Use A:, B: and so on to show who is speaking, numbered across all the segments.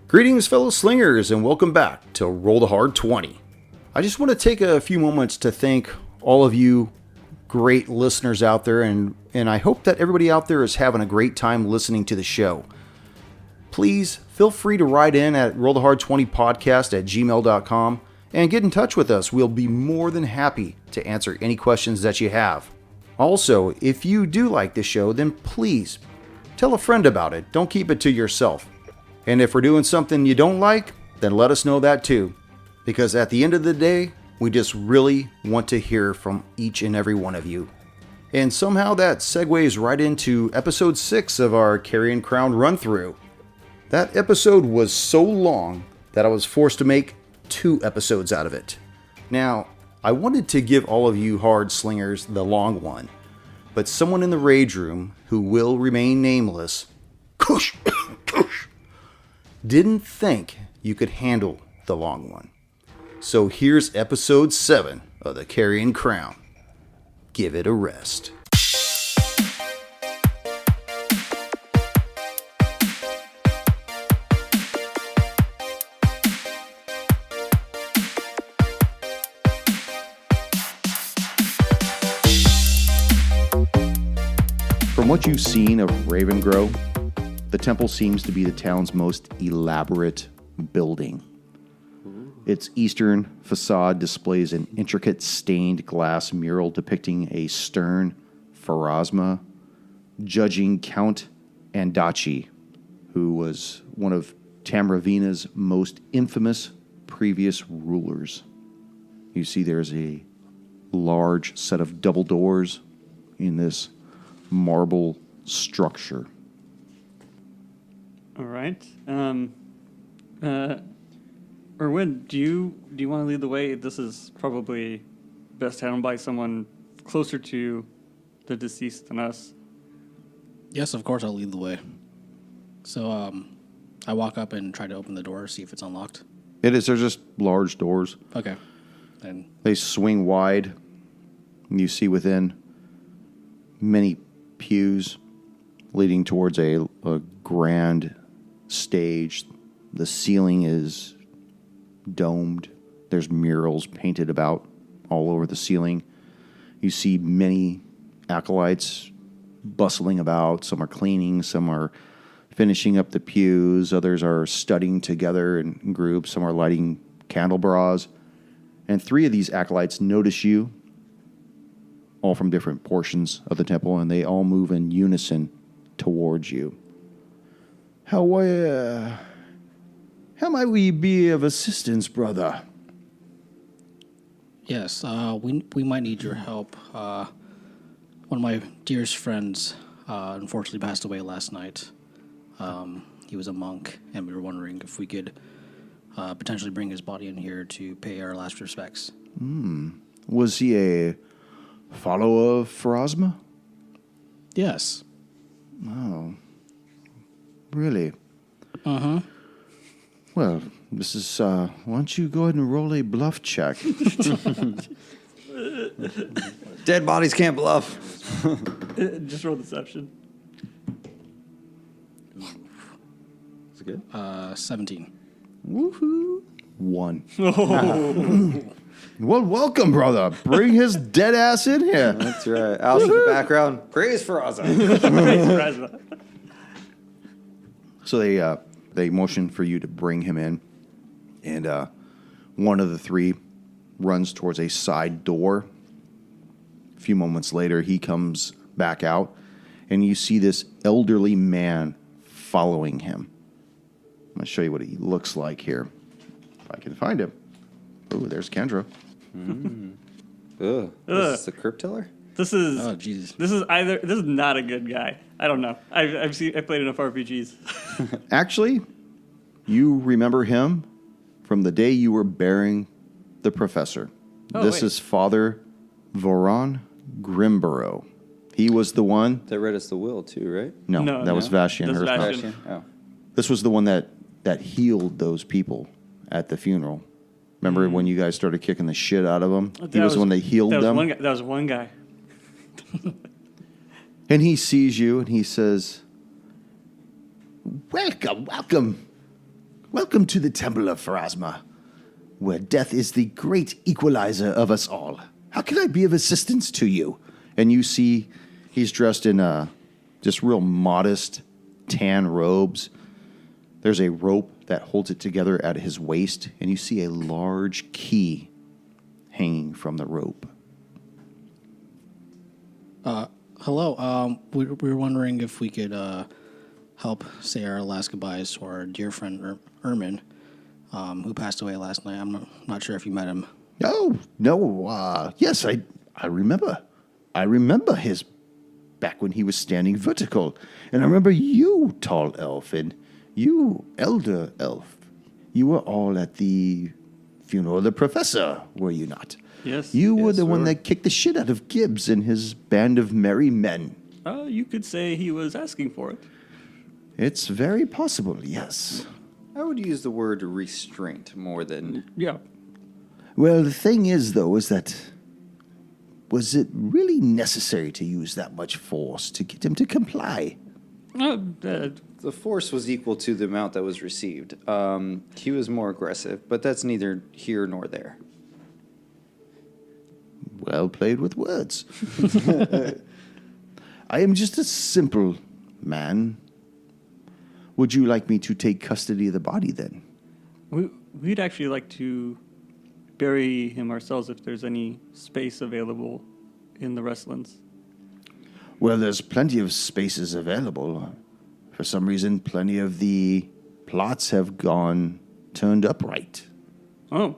A: Greetings, fellow slingers, and welcome back to Roll the Hard 20. I just want to take a few moments to thank all of you great listeners out there, and I hope that everybody out there is having a great time listening to the show. Please feel free to write in at rollthehard20podcast@gmail.com and get in touch with us. We'll be more than happy to answer any questions that you have. Also, if you do like the show, then please tell a friend about it. Don't keep it to yourself. And if we're doing something you don't like, then let us know that too. Because at the end of the day, we just really want to hear from each and every one of you. And somehow that segues right into episode 6 of our Carrion Crown run-through. That episode was so long that I was forced to make 2 episodes out of it. Now, I wanted to give all of you Hard Slingers the long one, but someone in the rage room, who will remain nameless, didn't think you could handle the long one. So here's episode 7 of the Carrion Crown. Give it a rest. From what you've seen of Ravengrow, the temple seems to be the town's most elaborate building. Its eastern facade displays an intricate stained glass mural depicting a stern Pharasma judging Count Andachi, who was one of Tamravina's most infamous previous rulers. You see there's a large set of double doors in this marble structure.
B: All right. Erwin, do you want to lead the way? This is probably best handled by someone closer to the deceased than us.
C: Yes, of course I'll lead the way. So I walk up and try to open the door, see if it's unlocked.
A: It is. They're just large doors.
C: Okay. And
A: They swing wide. And you see within many pews leading towards a grand stage. The ceiling is domed. There's murals painted about all over the ceiling. You see many acolytes bustling about. Some are cleaning, some are finishing up the pews, others are studying together in groups, some are lighting candelabras. And 3 of these acolytes notice you, all from different portions of the temple, and they all move in unison towards you. How might we be of assistance, brother?
C: yes, we might need your help. One of my dearest friends unfortunately passed away last night. He was a monk, and we were wondering if we could potentially bring his body in here to pay our last respects.
A: Was he a follower of Pharasma?
C: Yes.
A: Oh, really?
C: Uh-huh.
A: Well, this is, why don't you go ahead and roll a bluff check?
D: Dead bodies can't bluff.
B: Just roll deception.
D: Is it good?
C: 17.
A: Woohoo. 1. Well, welcome, brother. Bring his dead ass in here.
D: That's right. Alice in the background. Praise for us.
A: So they motion for you to bring him in, and one of the 3 runs towards a side door. A few moments later, he comes back out, and you see this elderly man following him. I'm going to show you what he looks like here, if I can find him. Oh, there's Kendra.
D: Ugh. This is the crypt tiller?
B: This is
C: Oh, Jesus.
B: This is not a good guy. I don't know. I played enough RPGs.
A: Actually, you remember him from the day you were bearing the professor.
B: Oh,
A: This
B: wait.
A: is Father Voron Grimborough. He was the one.
D: That read us the will, too, right?
A: No,
B: No,
A: that was
B: no.
A: Vashian.
B: That's
A: Herzog.
B: Vashian.
D: Oh.
A: This was the one that healed those people at the funeral. Remember when you guys started kicking the shit out of them? He was the one that healed them.
B: That was one guy.
A: And he sees you and he says, welcome. Welcome to the Temple of Pharasma, where death is the great equalizer of us all. How can I be of assistance to you? And you see he's dressed in just real modest tan robes. There's a rope that holds it together at his waist, and you see a large key hanging from the rope.
C: Hello. We were wondering if we could help say our last goodbyes to our dear friend Ermin, who passed away last night. I'm not sure if you met him.
A: Oh, no, yes, I remember. I remember his back when he was standing vertical. And I remember you, tall elf, and you, elder elf. You were all at the funeral of the professor, were you not?
B: Yes.
A: You were
B: yes,
A: the one
B: sir.
A: that kicked the shit out of Gibbs and his band of merry men.
B: You could say he was asking for it.
A: It's very possible, yes.
D: I would use the word restraint more than...
B: Yeah.
A: Well, the thing is, though, is that was it really necessary to use that much force to get him to comply?
D: The force was equal to the amount that was received. He was more aggressive, but that's neither here nor there.
A: Well played with words. I am just a simple man. Would you like me to take custody of the body then?
B: We'd actually like to bury him ourselves if there's any space available in the Restlands.
A: Well, there's plenty of spaces available. For some reason, plenty of the plots have turned upright.
B: Oh.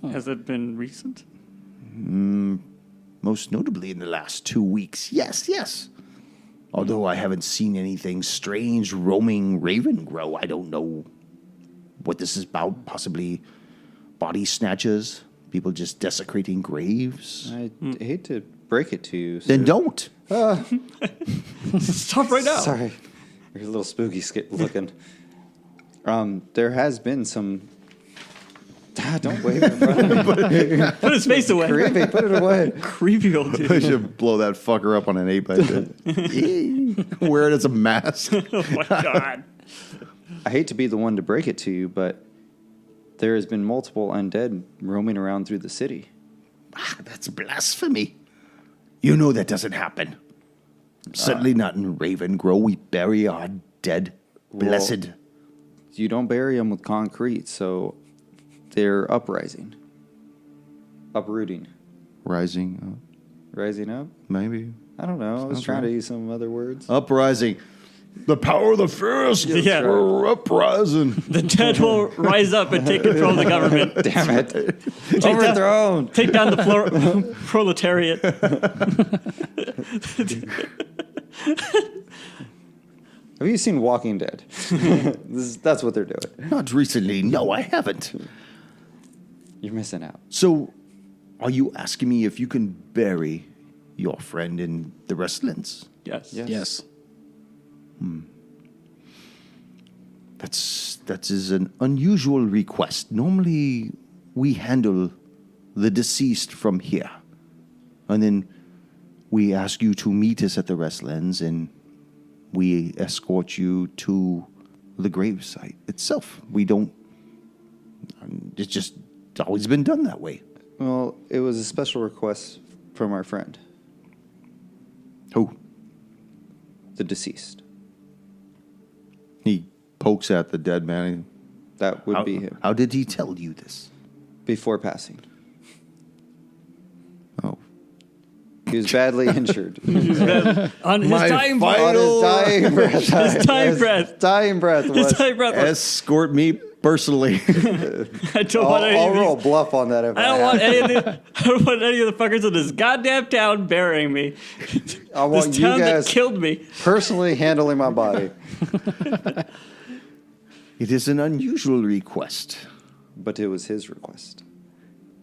B: Has it been recent?
A: Most notably in the last 2 weeks. Yes. Although I haven't seen anything strange roaming Ravengrow. I don't know what this is about. Possibly body snatchers, people just desecrating graves.
D: I hate to break it to you.
A: Then don't.
B: Stop right now.
D: Sorry. You're a little spooky looking. There has been some... don't wave in front of me.
B: Put his face away.
D: Creepy, put it away.
B: Creepy old
A: I
B: dude.
A: should blow that fucker up on an 8x10. Wear it as a mask.
B: Oh my god.
D: I hate to be the one to break it to you, but there has been multiple undead roaming around through the city.
A: That's blasphemy. You know that doesn't happen. Certainly not in Ravengrow. We bury our dead. Blessed.
D: You don't bury them with concrete, so they're uprooting.
A: Rising
D: Rising up?
A: maybe.
D: I don't know. I was
A: Sounds
D: trying to
A: right.
D: use some other words.
A: Uprising. The power of the fierce.
B: Yeah.
A: We're uprising.
B: The dead will rise up and take control of the government.
D: Damn it. Overthrown.
B: Take down the proletariat.
D: Have you seen Walking Dead? That's what they're doing.
A: Not recently. No, I haven't.
D: You're missing out.
A: So, are you asking me if you can bury your friend in the Restlands?
B: Yes.
C: Yes.
A: That is an unusual request. Normally, we handle the deceased from here, and then we ask you to meet us at the Restlands, and we escort you to the gravesite itself. We don't. It's just always been done that way.
D: Well, it was a special request from our friend,
A: Who?
D: the deceased.
A: He pokes at the dead man.
D: That would be him.
A: How did he tell you this?
D: Before passing.
A: Oh.
D: He was badly injured.
B: On his
A: My
B: dying
A: final-
B: breath.
D: On his dying breath.
B: His dying breath.
D: Dying breath
B: His
D: was...
B: dying breath. was,
A: Escort me personally.
B: I don't want any
D: I'll
B: of
D: roll
B: these.
D: bluff on that if
B: I don't want any of the. I don't want any of the fuckers in this goddamn town burying me.
D: I want
B: This
D: you
B: town
D: guys
B: that killed me.
D: personally handling my body.
A: It is an unusual request.
D: But it was his request.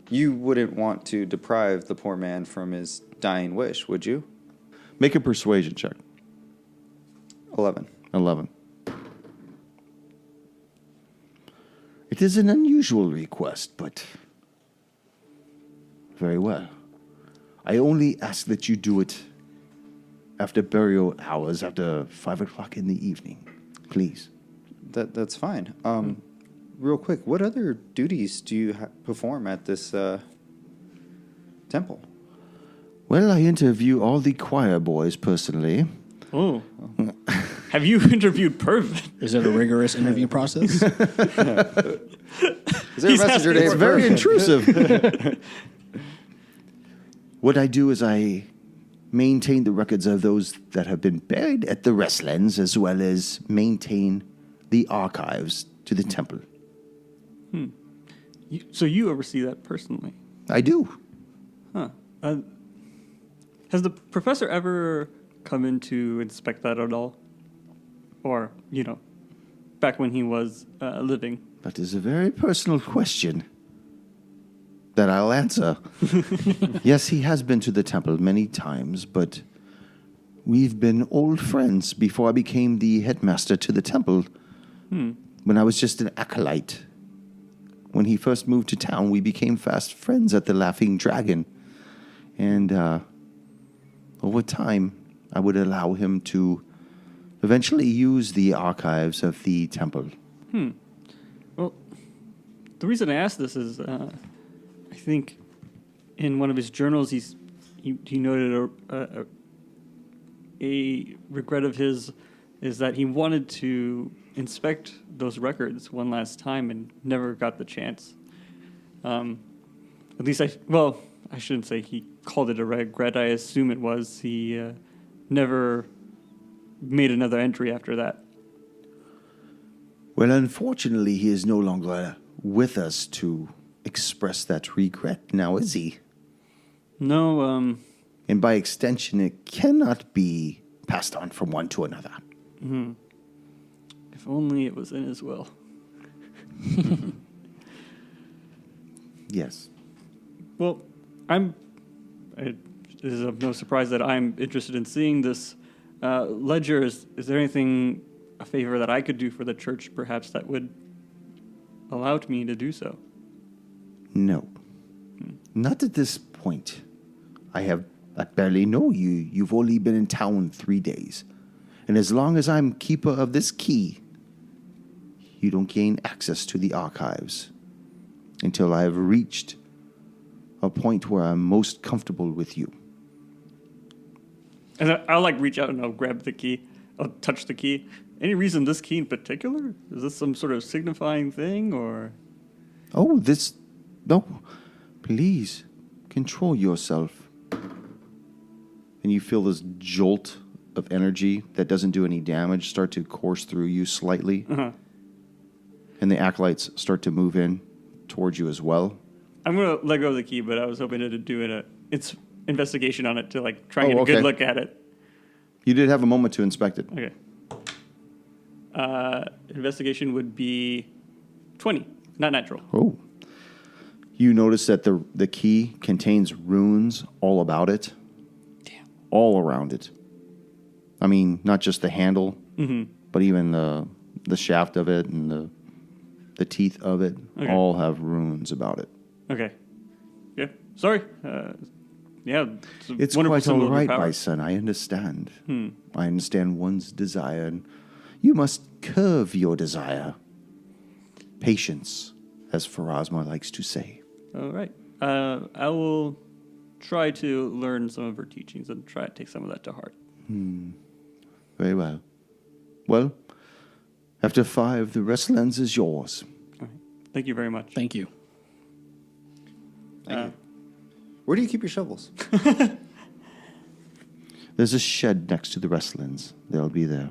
D: You wouldn't want to deprive the poor man from his dying wish, would you?
A: Make a persuasion check.
D: 11.
A: 11. It is an unusual request, but very well. I only ask that you do it after burial hours, after 5 o'clock in the evening. Please.
D: That's fine. Real quick, what other duties do you perform at this temple?
E: Well, I interview all the choir boys personally.
B: Oh. Have you interviewed Pervin?
C: Is it a rigorous interview process?
D: Is there a messenger named
E: It's very
D: Pervin?
E: intrusive. What I do is I maintain the records of those that have been buried at the Restlands, as well as maintain the archives to the temple.
B: So you oversee that personally?
E: I do.
B: Huh. Has the professor ever come in to inspect that at all? Or, back when he was living?
E: That is a very personal question that I'll answer. Yes, he has been to the temple many times, but we've been old friends before I became the headmaster to the temple. When I was just an acolyte. When he first moved to town, we became fast friends at the Laughing Dragon. And over time, I would allow him to eventually use the archives of the temple.
B: Well, the reason I asked this is, I think in one of his journals, he noted a regret of his is that he wanted to inspect those records one last time and never got the chance. At least I shouldn't say he called it a regret. I assume it was. He never made another entry after that.
E: Well, unfortunately, he is no longer with us to express that regret now, is he?
B: No,
E: And by extension, it cannot be passed on from one to another.
B: if only it was in his will.
E: Yes.
B: Well, it is of no surprise that I'm interested in seeing this ledger. Is there anything, a favor that I could do for the church, perhaps, that would allow me to do so?
E: No. Not at this point. I barely know you. You've only been in town 3 days. And as long as I'm keeper of this key, you don't gain access to the archives until I have reached a point where I'm most comfortable with you.
B: And I'll reach out and I'll grab the key. I'll touch the key. Any reason this key in particular? Is this some sort of signifying thing, or?
E: Oh, no. Please, control yourself. And you feel this jolt of energy that doesn't do any damage start to course through you slightly.
B: Uh-huh.
E: And the acolytes start to move in towards you as well.
B: I'm going to let go of the key, but I was hoping to do its investigation on it to try and get a good look at it.
E: You did have a moment to inspect it.
B: Okay. Investigation would be 20, not natural.
E: Oh. You notice that the key contains runes all about it.
B: Damn.
E: All around it. I mean, not just the handle, but even the shaft of it and the teeth of it all have runes about it.
B: Okay. Yeah. Sorry. Yeah.
E: It's quite all right, my son. I understand. I understand one's desire, and you must curve your desire. Patience, as Pharasma likes to say.
B: All right. I will try to learn some of her teachings and try to take some of that to heart.
E: Very well. Well, after 5, the Restlands is yours.
B: All right. Thank you very much.
C: Thank you.
D: Thank you. Where do you keep your shovels?
E: There's a shed next to the Restlands. They'll be there.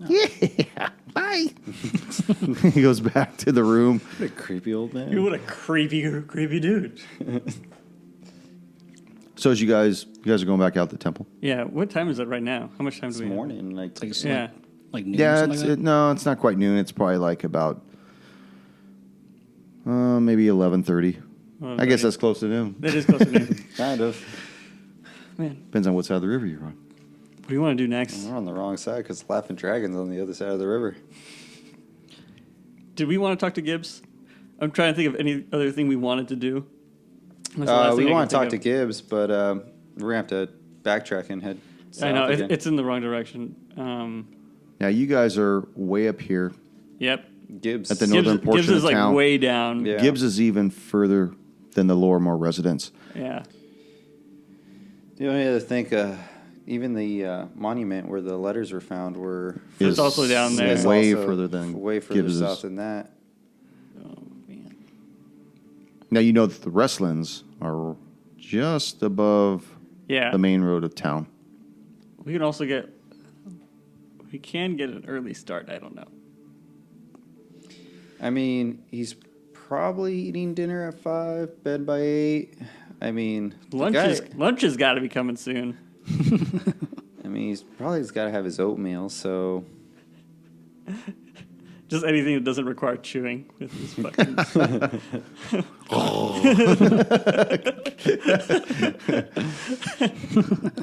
E: Oh. Yeah, bye. He goes back to the room.
D: What a creepy old man.
B: What a creepy dude.
E: So as you guys are going back out the temple?
B: Yeah. What time is it right now? How much time
D: It's
B: do we have?
D: morning.
B: Yeah.
C: Like noon or
E: Yeah,
C: something like that?
E: no, it's not quite noon. It's probably about maybe 11:30.
B: Well,
E: I guess that's close to noon.
B: That is close to noon.
D: Kind of.
B: Man,
E: Depends on what side of the river you're on.
B: what do you want to do next?
D: We're on the wrong side because Laughing Dragon's on the other side of the river.
B: Did we want to talk to Gibbs? I'm trying to think of any other thing we wanted to do.
D: We want to talk to Gibbs, but we're going to have to backtrack and head south
B: I know,
D: again.
B: it's in the wrong direction.
E: Now you guys are way up here
B: Yep.
D: Gibbs.
E: At the northern portion
B: Gibbs
E: of
B: is like
E: town.
B: way down.
D: Yeah.
E: Gibbs is even further than the Lorimore residence.
B: Yeah.
D: The only other thing, even the monument where the letters were found
B: It's also down there.
D: is
E: way
D: also
E: further than
D: way further
E: Gibbs'
D: south than that.
B: Oh man.
E: Now you know that the Restlands are just above
B: Yeah.
E: the main road of town.
B: We can get an early start. I don't know.
D: I mean, he's probably eating dinner at 5, bed by 8. I mean,
B: Lunch has got to be coming soon.
D: I mean, he's got to have his oatmeal. So
B: Just anything that doesn't require chewing with his fucking.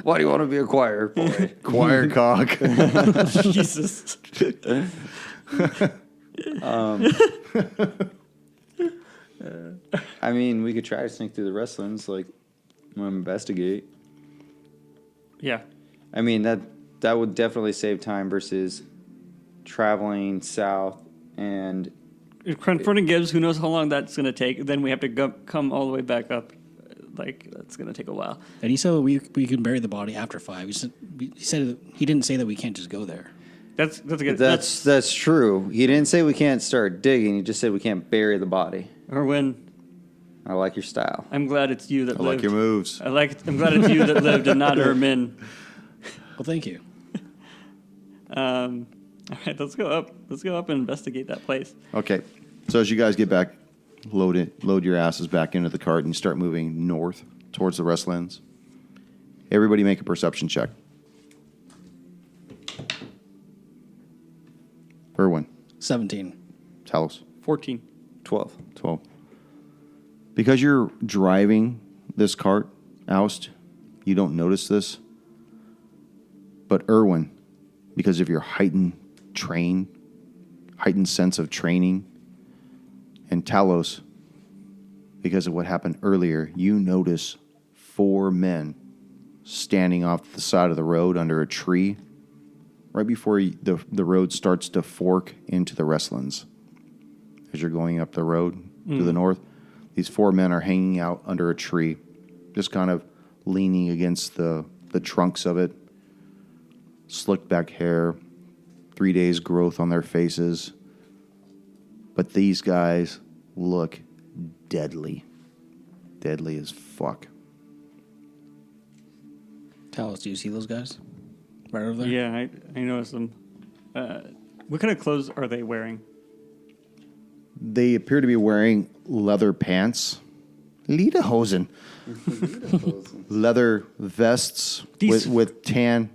D: why do you want to be a choir boy?
E: Choir cock.
B: Jesus.
D: I mean, we could try to sneak through the Restlands, like, investigate.
B: Yeah.
D: I mean, that would definitely save time versus traveling south and
B: Confronting Gibbs, who knows how long that's going to take. Then we have to come all the way back up. Like, that's going to take a while.
C: And he said that we can bury the body after 5. He said he didn't say that we can't just go there.
B: That's good.
D: that's true. He didn't say we can't start digging. He just said we can't bury the body.
B: Or when.
D: I like your style.
B: I'm glad it's you that
E: I
B: lived.
E: like your moves.
B: I'm glad it's you that lived and not Ermin.
C: Well, thank you.
B: All right, let's go up. Let's go up and investigate that place.
E: Okay. So as you guys get back, load your asses back into the cart and start moving north towards the Restlands. Everybody make a perception check. Irwin,
C: 17.
E: Talos,
B: 14.
D: 12.
E: 12. Because you're driving this cart, Oust, you don't notice this. But Irwin, because of your heightened sense of training, and Talos, because of what happened earlier, you notice 4 men standing off the side of the road under a tree right before the road starts to fork into the Restlands. As you're going up the road to the north, these 4 men are hanging out under a tree, just kind of leaning against the trunks of it, slicked back hair, 3 days growth on their faces. But these guys look deadly. Deadly as fuck.
C: Talos, do you see those guys? Right over there?
B: Yeah, I noticed them. What kind of clothes are they wearing?
E: They appear to be wearing leather pants. Lederhosen. Leather vests with tan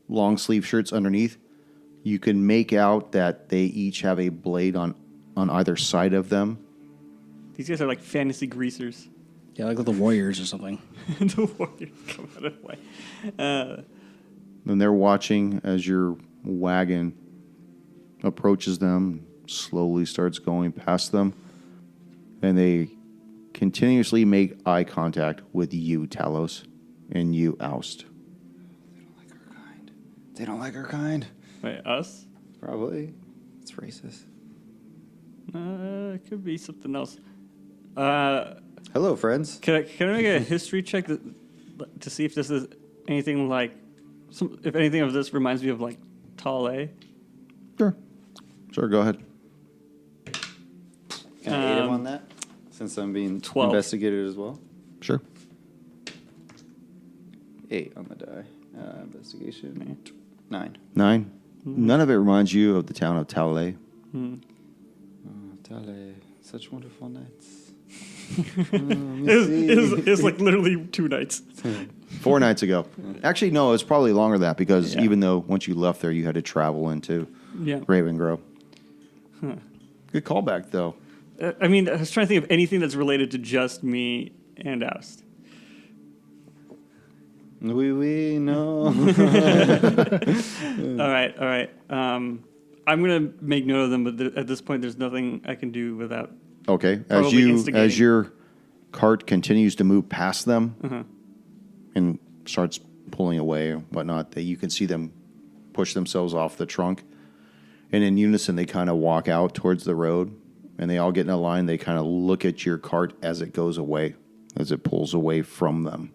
E: long sleeve shirts underneath. You can make out that they each have a blade on either side of them.
B: These guys are like fantasy greasers.
C: Yeah, like the Warriors or something.
B: The Warriors come out of the way.
E: And they're watching as your wagon approaches them, slowly starts going past them, and they continuously make eye contact with you, Talos, and you, Oust.
D: They don't like our kind.
B: Wait, us?
D: Probably. It's racist.
B: It could be something else.
D: Hello, friends.
B: Can I make a history check to see if this is anything like, if anything of this reminds me of like Tale?
E: Sure, go ahead.
D: Can I aid him on that? Since I'm being
B: 12.
D: investigated as well.
E: Sure.
D: 8 on the die. Investigation. 9.
E: 9. None of it reminds you of the town of Talalay.
D: Tale, such wonderful nights.
B: It was like literally 2 nights.
E: 4 nights ago. Actually, no, it's probably longer than that because even though once you left there, you had to travel into Raven Grove.
B: Huh.
E: Good callback, though.
B: I mean, I was trying to think of anything that's related to just me and Oust.
D: We know.
B: All right. I'm gonna make note of them, but at this point, there's nothing I can do without.
E: Okay,
B: Probably
E: as your cart continues to move past them and starts pulling away or whatnot, that you can see them push themselves off the trunk, And in unison, they kind of walk out towards the road, and they all get in a line. They kind of look at your cart as it goes away, as it pulls away from them.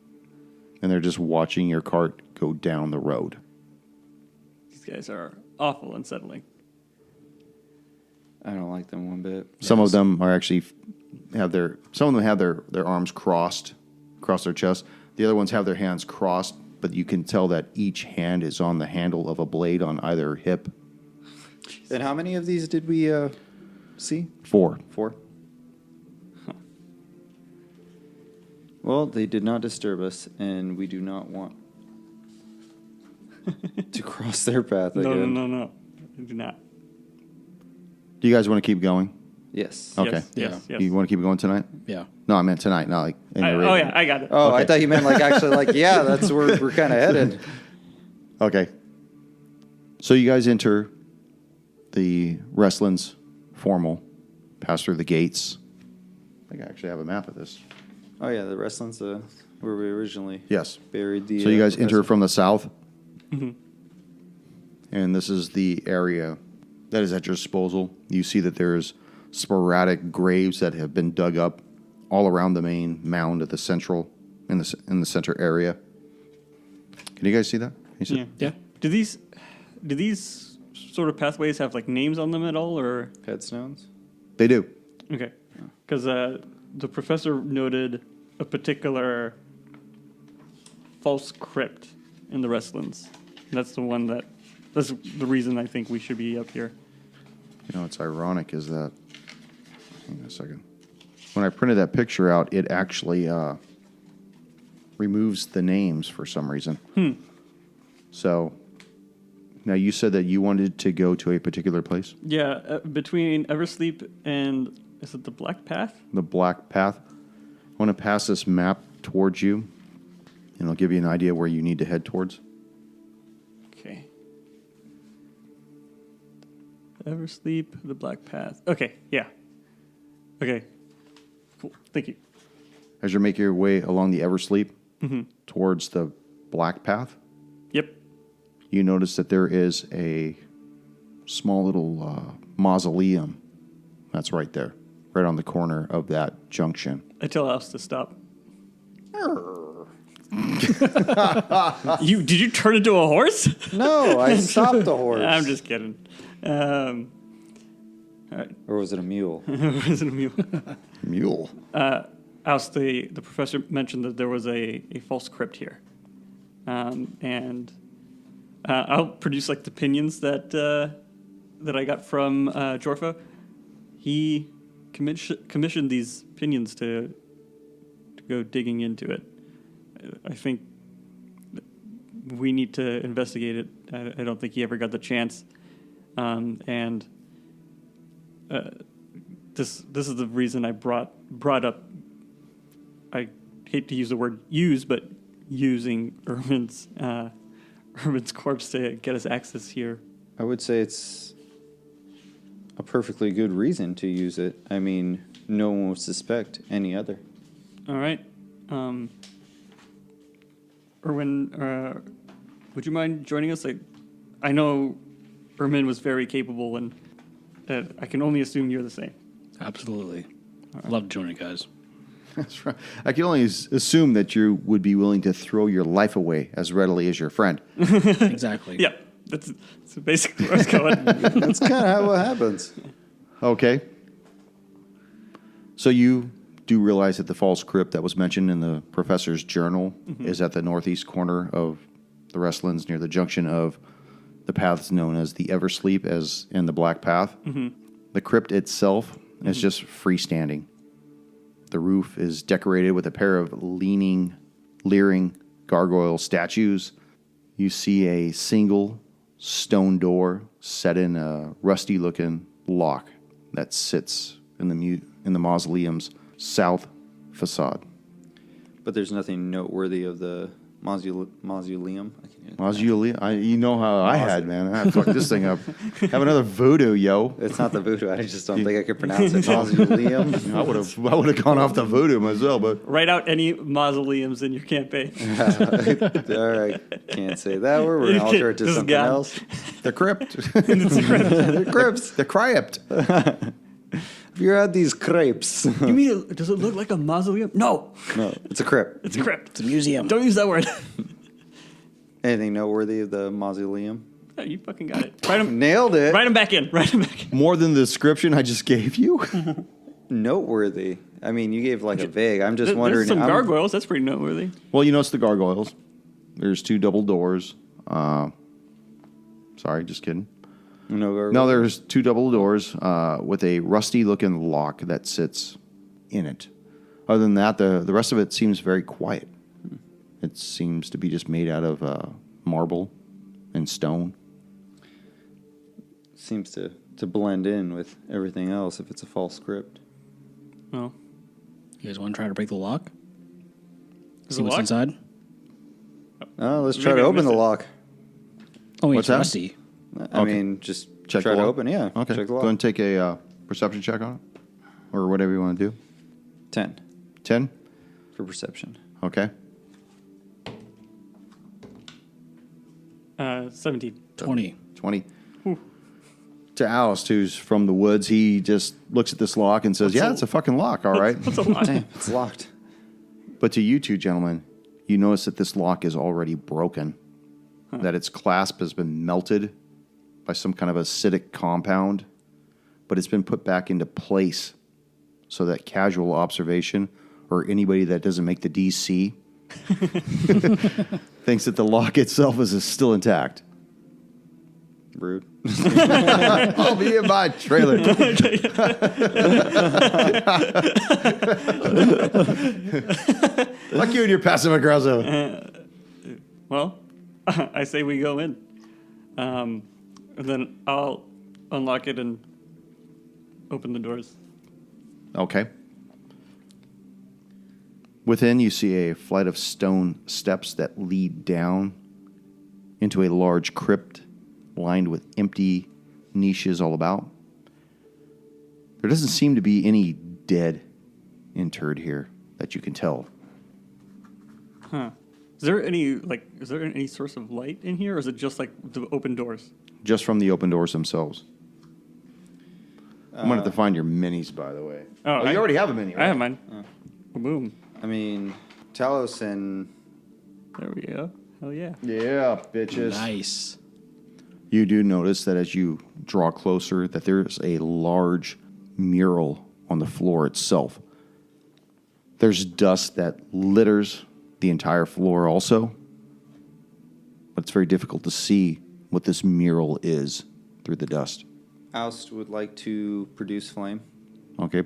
E: And they're just watching your cart go down the road.
B: These guys are awful unsettling.
D: I don't like them one bit.
E: Some of them are actually have their arms crossed across their chest. The other ones have their hands crossed, but you can tell that each hand is on the handle of a blade on either hip.
D: And how many of these did we see?
E: 4.
D: 4. Huh. Well, they did not disturb us, and we do not want to cross their path again.
B: No. I do not.
E: Do you guys want to keep going?
D: Yes.
E: Okay.
B: Yes.
E: You want to keep going tonight?
C: Yeah.
E: No, I meant tonight, not like in your rating.
B: I got it.
D: Oh,
E: Okay.
D: I thought you meant like actually like, yeah, that's where we're kind of headed.
E: Okay. So you guys enter the Restlands formal, pass through the gates. I think I actually have a map of this.
D: Oh, yeah, the Restlands, where we originally
E: Yes.
D: buried the...
E: So you guys enter
D: professor.
E: from the south.
B: Mm-hmm.
E: And this is the area that is at your disposal. You see that there's sporadic graves that have been dug up all around the main mound at the central, in the center area. Can you guys see that? Can you see it?
C: Yeah.
B: Do these sort of pathways have like names on them at all, or
D: Headstones?
E: They do.
B: okay? Because the professor noted a particular false crypt in the Restlands. That's the reason I think we should be up here.
E: You know, what's ironic is that, hang on a second. When I printed that picture out, it actually removes the names for some reason. So, now you said that you wanted to go to a particular place?
B: Yeah, between Eversleep and, is it the Black Path?
E: The Black Path. I want to pass this map towards you, and it'll give you an idea where you need to head towards.
B: Okay. Eversleep, the Black Path. Okay, yeah. Okay. Cool. Thank you.
E: As you make your way along the Eversleep towards the Black Path,
B: Yep.
E: you notice that there is a small little mausoleum that's right there, right on the corner of that junction.
B: I tell Alice to stop. Did you turn into a horse?
D: No, I stopped the horse.
B: I'm just kidding. All right.
D: Or was it a mule?
B: Was it a mule?
E: Mule.
B: Alice, the professor mentioned that there was a false crypt here, and I'll produce like the pinions that I got from Jorfa. He commissioned these pinions to go digging into it. I think we need to investigate it. I don't think he ever got the chance, and this is the reason I brought up. I hate to use the word use, but using Ermin's corpse to get us access here.
D: I would say it's a perfectly good reason to use it. I mean, no one would suspect any other.
B: All right. Erwin, would you mind joining us? I know Ermin was very capable, and I can only assume you're the same.
C: Absolutely. Love joining, guys.
E: That's right. I can only assume that you would be willing to throw your life away as readily as your friend.
C: Exactly.
B: Yeah, that's basically where I was going.
D: That's kind of how it happens.
E: Okay. So you do realize that the false crypt that was mentioned in the professor's journal is at the northeast corner of the Restlands, near the junction of the paths known as the Eversleep and the Black Path. The crypt itself is just freestanding. The roof is decorated with a pair of leering gargoyle statues. You see a single stone door set in a rusty-looking lock that sits in the mausoleum's south facade.
D: But there's nothing noteworthy of the Mausoleum.
E: You know how I had, man. I fucked this thing up. Have another voodoo, yo.
D: It's not the voodoo. I just don't think I could pronounce it. Mausoleum.
E: I would have gone off the voodoo myself, but
B: Write out any mausoleums in your campaign.
D: All right. Can't say that word. We're going to alter it to
B: This
D: something
B: guy.
D: else.
E: the crypt.
D: They're crepes.
E: The crypt.
D: Have you had these crepes?
B: You mean, does it look like a mausoleum? No,
D: No, it's a crypt.
B: it's a crypt.
C: It's a museum.
B: Don't use that word.
D: Anything noteworthy of the mausoleum?
B: Yeah, you fucking got it. Write them,
D: Nailed it.
B: write them back in. Write them back in.
E: More than the description I just gave you.
D: Noteworthy. I mean, you gave like a vague. I'm just wondering.
B: There's some
D: I'm-
B: gargoyles. That's pretty noteworthy.
E: Well, you know it's the gargoyles. There's 2 double doors. Sorry, just kidding.
D: No, gargoyle.
E: No, there's 2 double doors with a rusty-looking lock that sits in it. Other than that, the rest of it seems very quiet. It seems to be just made out of marble and stone.
D: Seems to blend in with everything else if it's a false script.
B: Oh,
C: You guys want to try to break the lock?
B: Is
C: See
B: it
C: what's
B: locked?
C: inside?
D: Oh, let's try
B: Maybe
D: to
B: I
D: open
B: missed
D: the
B: it.
D: lock.
C: Oh, wait,
E: What's
C: it's
E: that?
C: rusty.
D: I
E: Okay.
D: mean, just
E: Check
D: try
E: the
D: to
E: lock?
D: open. Yeah.
E: Okay.
D: Check the
E: Go
D: lock.
E: ahead and take a perception check on it. Or whatever you want to do.
D: 10
E: 10?
D: for perception.
E: Okay.
B: 17.
C: 20.
E: 20. To Alice, who's from the woods, he just looks at this lock and says, yeah, it's a fucking lock, all right.
B: What's a lot?
D: Damn, it's locked.
E: But to you 2 gentlemen, you notice that this lock is already broken, that its clasp has been melted by some kind of acidic compound, but it's been put back into place so that casual observation or anybody that doesn't make the DC thinks that the lock itself is still intact.
D: Rude.
E: I'll be in my trailer. Fuck you and your passive aggressive.
B: Well, I say we go in. And then I'll unlock it and open the doors.
E: Okay. Within, you see a flight of stone steps that lead down into a large crypt lined with empty niches all about. There doesn't seem to be any dead interred here that you can tell.
B: Huh. Is there any source of light in here, or is it just like the open doors?
E: Just from the open doors themselves. I'm going to have to find your minis, by the way.
B: Oh,
E: You already have a mini, right?
B: I have mine. Boom.
D: I mean, Talos and
B: There we go. Hell yeah.
E: Yeah, bitches.
C: Nice.
E: You do notice that as you draw closer that there's a large mural on the floor itself. There's dust that litters the entire floor also, but it's very difficult to see what this mural is through the dust.
D: Oust would like to produce flame.
E: Okay.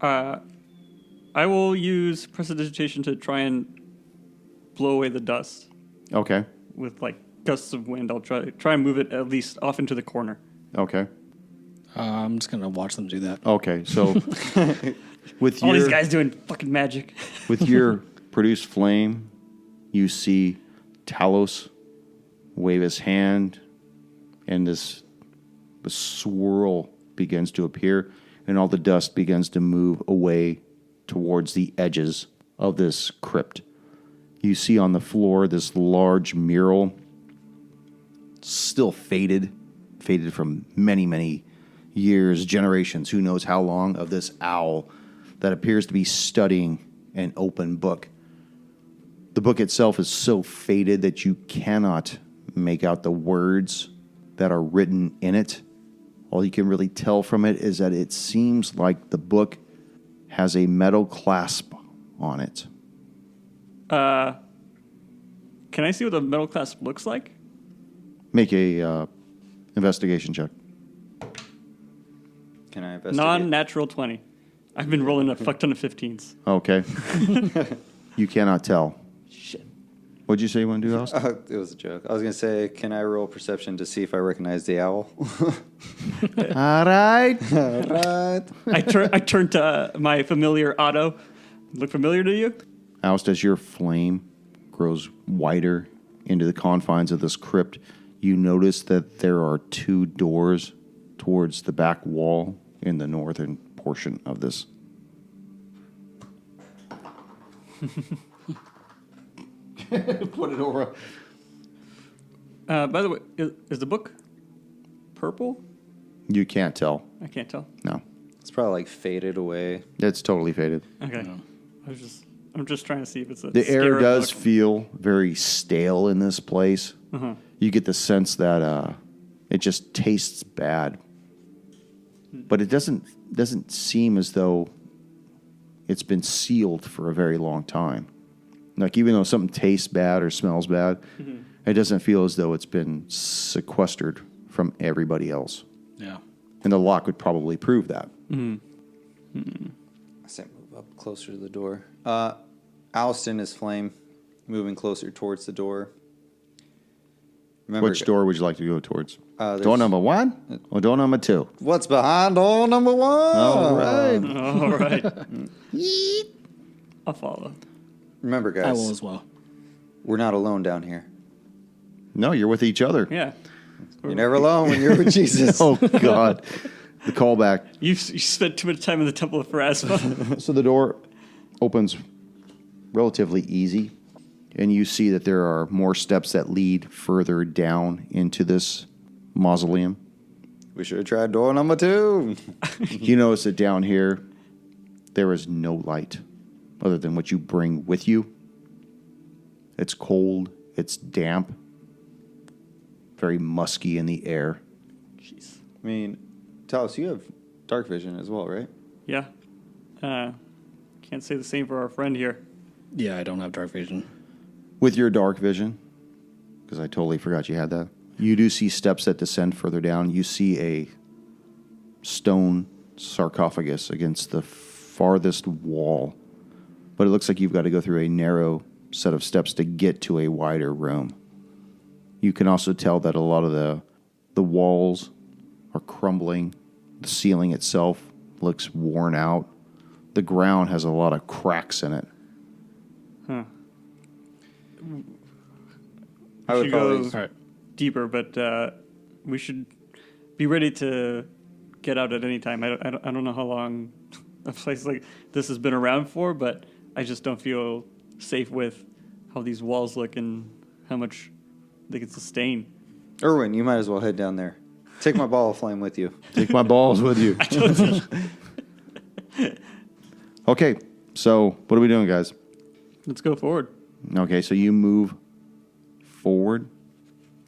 B: I will use prestidigitation to try and blow away the dust
E: Okay.
B: with like gusts of wind. I'll try and move it at least off into the corner.
E: Okay.
C: I'm just going to watch them do that.
E: Okay. So with
B: All
E: your
B: these guys doing fucking magic.
E: with your produced flame, you see Talos wave his hand, and the swirl begins to appear, and all the dust begins to move away towards the edges of this crypt. You see on the floor this large mural, still faded from many, many years, generations, who knows how long, of this owl that appears to be studying an open book. The book itself is so faded that you cannot make out the words that are written in it. All you can really tell from it is that it seems like the book has a metal clasp on it.
B: Can I see what the metal clasp looks like?
E: Make a investigation check.
D: Can I investigate?
B: Non-natural 20. I've been rolling a fuck ton of 15s.
E: Okay. You cannot tell.
B: Shit.
E: What'd you say you want to do, Alice?
D: It was a joke. I was going to say, can I roll perception to see if I recognize the owl?
E: All right.
D: Right.
B: I turned to my familiar Otto. look familiar to you?
A: Oust, as your flame grows wider into the confines of this crypt, you notice that there are 2 doors towards the back wall in the northern portion of this. Put it over.
B: By the way, is the book purple?
A: You can't tell.
B: I can't tell.
A: No.
D: It's probably like faded away.
A: It's totally faded.
B: Okay. I'm just trying to see if it's a
A: The air
B: scarab
A: does
B: book.
A: feel very stale in this place. You get the sense that it just tastes bad. But it doesn't seem as though it's been sealed for a very long time. Like, even though something tastes bad or smells bad, it doesn't feel as though it's been sequestered from everybody else.
C: Yeah.
A: And the lock would probably prove that.
D: I say move up closer to the door. Alston is flame, moving closer towards the door. Remember,
A: Which door would you like to go towards?
D: there's-
A: Door number 1 or door number 2?
D: What's behind door number 1?
A: All right.
B: All right. I'll follow.
D: Remember, guys,
C: I will as well.
D: we're not alone down here.
A: No, you're with each other.
B: Yeah.
D: You're never alone when you're with Jesus.
A: Oh, God. The callback.
B: You spent too much time in the Temple of Pharasma.
A: So the door opens relatively easy, and you see that there are more steps that lead further down into this mausoleum.
D: We should have tried door number 2.
A: You notice that down here, there is no light other than what you bring with you. It's cold, it's damp, very musky in the air.
B: Jeez.
D: I mean, Talos, you have dark vision as well, right?
B: Yeah. Can't say the same for our friend here.
C: Yeah, I don't have dark vision.
A: With your dark vision, because I totally forgot you had that, you do see steps that descend further down. You see a stone sarcophagus against the farthest wall, but it looks like you've got to go through a narrow set of steps to get to a wider room. You can also tell that a lot of the walls are crumbling. The ceiling itself looks worn out. The ground has a lot of cracks in it.
B: Huh.
D: I would
B: should
D: probably.
B: go
C: All right.
B: deeper, but we should be ready to get out at any time. I don't know how long a place like this has been around for, but I just don't feel safe with how these walls look and how much they can sustain.
D: Erwin, you might as well head down there. Take my ball of flame with you.
A: Take my balls with you. Okay, so what are we doing, guys?
B: Let's go forward.
A: Okay, so you move forward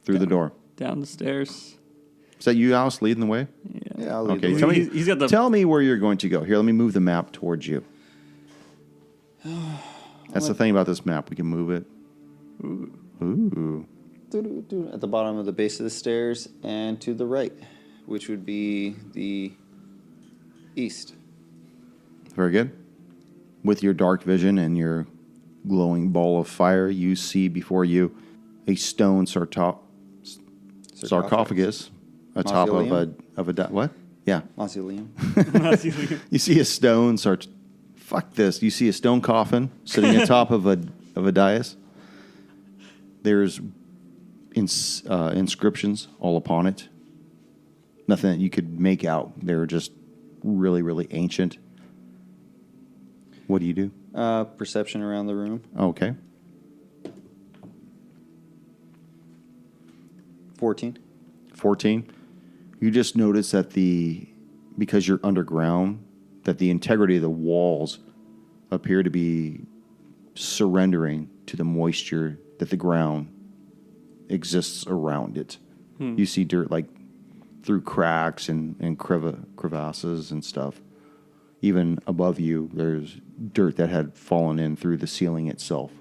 A: through the door.
B: Down the stairs.
A: Is that you, Alice, leading the way?
D: Yeah, I'll lead
A: Okay,
D: the
A: tell
D: way.
A: me,
B: He's got the-
A: tell me where you're going to go. Here, let me move the map towards you. That's the thing about this map. We can move it. Ooh.
D: At the bottom of the base of the stairs and to the right, which would be the east.
A: Very good. With your dark vision and your glowing ball of fire, you see before you a stone sarcophagus atop of a what? Yeah.
D: Mausoleum.
A: You see a stone You see a stone coffin sitting atop of a dais. There's inscriptions all upon it. Nothing that you could make out. They're just really, really ancient. What do you do?
D: Perception around the room.
A: Okay.
D: 14.
A: 14. You just notice that because you're underground, that the integrity of the walls appear to be surrendering to the moisture that the ground exists around it. You see dirt like through cracks and crevasses and stuff. Even above you, there's dirt that had fallen in through the ceiling itself.